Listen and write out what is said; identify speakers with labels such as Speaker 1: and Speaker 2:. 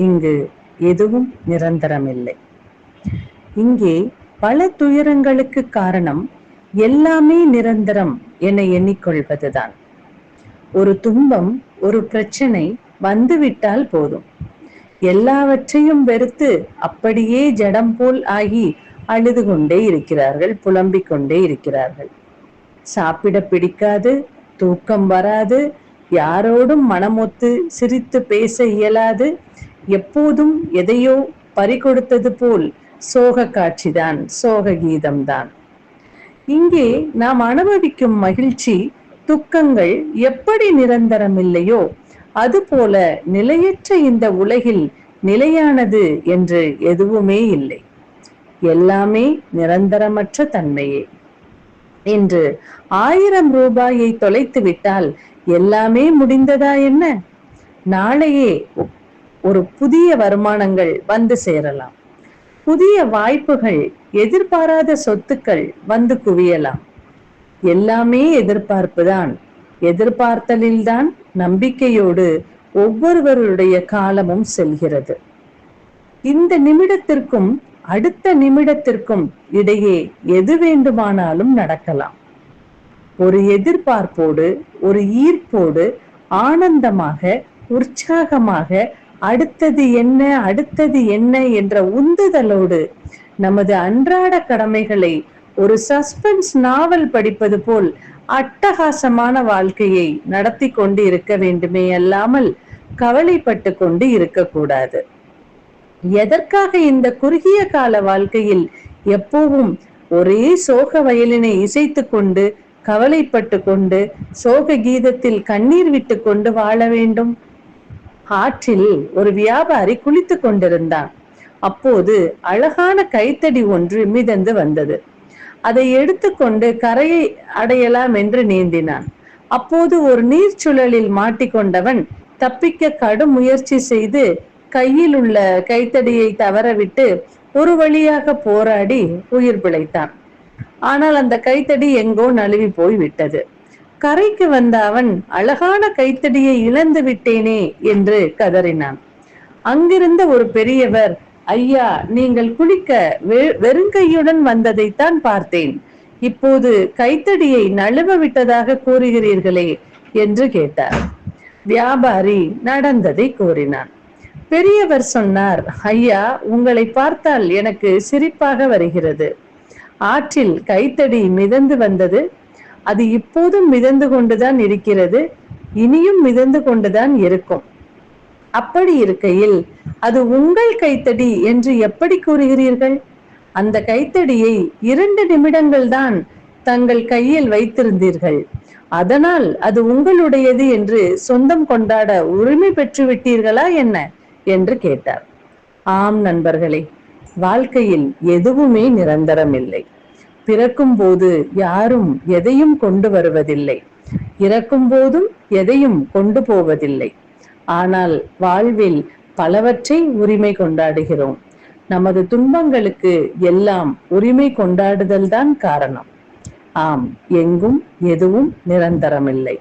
Speaker 1: இங்கு எதுவும் நிரந்தரமில்லை. இங்கே பல துயரங்களுக்கு காரணம் எல்லாமே நிரந்தரம் என எண்ணிக்கொள்வதுதான். ஒரு துன்பம், ஒரு பிரச்சனை வந்துவிட்டால் போதும், எல்லாவற்றையும் வெறுத்து அப்படியே ஜடம் போல் ஆகி அழுது கொண்டே இருக்கிறார்கள், புலம்பிக் கொண்டே இருக்கிறார்கள். சாப்பிட பிடிக்காது, தூக்கம் வராது, யாரோடும் மனமொத்து சிரித்து பேச இயலாது, எப்போதும் எதையோ பறிகொடுத்தது போல் சோக காட்சிதான், சோக கீதம்தான். இங்கே நாம் அனுபவிக்கும் மகிழ்ச்சி, துக்கங்கள் எப்படி நிரந்தரம் இல்லையோ அதுபோல நிலையற்ற இந்த உலகில் நிலையானது என்று எதுவுமே இல்லை. எல்லாமே நிரந்தரமற்ற தன்மையே. இன்று 1000 ரூபாயை தொலைத்து விட்டால் எல்லாமே முடிந்ததா என்ன? நாளையே ஒரு புதிய வருமானங்கள் வந்து சேரலாம், புதிய வாய்ப்புகள், எதிர்பாராத சொத்துக்கள் வந்து குவியலாம். எல்லாமே எதிர்பார்ப்புதான். எதிர்பார்த்தலில்தான் நம்பிக்கையோடு ஒவ்வொருவருடைய காலமும் செல்கிறது. இந்த நிமிடத்திற்கும் அடுத்த நிமிடத்திற்கும் இடையே எது வேண்டுமானாலும் நடக்கலாம். ஒரு எதிர்பார்ப்போடு, ஒரு ஈர்ப்போடு, ஆனந்தமாக, உற்சாகமாக அடுத்தது என்ன, அடுத்தது என்ன என்ற உந்துதலோடு நமது அன்றாட கடமைகளை ஒரு சஸ்பென்ஸ் நாவல் படிப்பது போல் அட்டகாசமான வாழ்க்கையை நடத்தி கொண்டு இருக்க வேண்டுமே அல்லாமல் கவலைப்பட்டு கொண்டு இருக்கக்கூடாது. எதற்காக இந்த குறுகிய கால வாழ்க்கையில் எப்பவும் ஒரே சோக வயலினை இசைத்து கொண்டு, கவலைப்பட்டு கொண்டு, சோக கீதத்தில் கண்ணீர் விட்டு கொண்டு வாழ வேண்டும்? ஆற்றில் ஒரு வியாபாரி குளித்து கொண்டிருந்தான். அப்போது அழகான கைத்தடி ஒன்று மிதந்து வந்தது. அதை எடுத்துக்கொண்டு கரையை அடையலாம் என்று நீந்தினான். அப்போது ஒரு நீர்ச்சுழலில் மாட்டிக்கொண்டவன் தப்பிக்க கடும் முயற்சி செய்து கையில் உள்ள கைத்தடியை தவறவிட்டு ஒரு வழியாக போராடி உயிர் பிழைத்தான். ஆனால் அந்த கைத்தடி எங்கோ நழுவி போய் விட்டது. கரைக்கு வந்த அவன் அழகான கைத்தடியை இழந்து விட்டேனே என்று கதறினான். அங்கிருந்த ஒரு பெரியவர், ஐயா, நீங்கள் குளிக்க வெறுங்கையுடன் வந்ததைத்தான் பார்த்தேன், இப்போது கைத்தடியை நழுவ விட்டதாக கூறுகிறீர்களே என்று கேட்டார். வியாபாரி நடந்ததை கூறினான். பெரியவர் சொன்னார், ஐயா, உங்களை பார்த்தால் எனக்கு சிரிப்பாக வருகிறது. ஆற்றில் கைத்தடி மிதந்து வந்தது, அது இப்போதும் மிதந்து கொண்டுதான் இருக்கிறது, இனியும் மிதந்து கொண்டுதான் இருக்கும். அப்படி இருக்கையில் அது உங்கள் கைத்தடி என்று எப்படி கூறுகிறீர்கள்? அந்த கைத்தடியை 2 நிமிடங்கள் தான் தங்கள் கையில் வைத்திருந்தீர்கள், அதனால் அது உங்களுடையது என்று சொந்தம் கொண்டாட உரிமை பெற்று விட்டீர்களா என்ன என்று கேட்டார். ஆம் நண்பர்களே, வாழ்க்கையில் எதுவுமே நிரந்தரம் இல்லை. பிறக்கும் போது யாரும் எதையும் கொண்டு வருவதில்லை, இறக்கும் போதும் எதையும் கொண்டு போவதில்லை. ஆனால் வாழ்வில் பலவற்றை உரிமை கொண்டாடுகிறோம். நமது துன்பங்களுக்கு எல்லாம் உரிமை கொண்டாடுதல் தான் காரணம். ஆம், எங்கும் எதுவும் நிரந்தரமில்லை.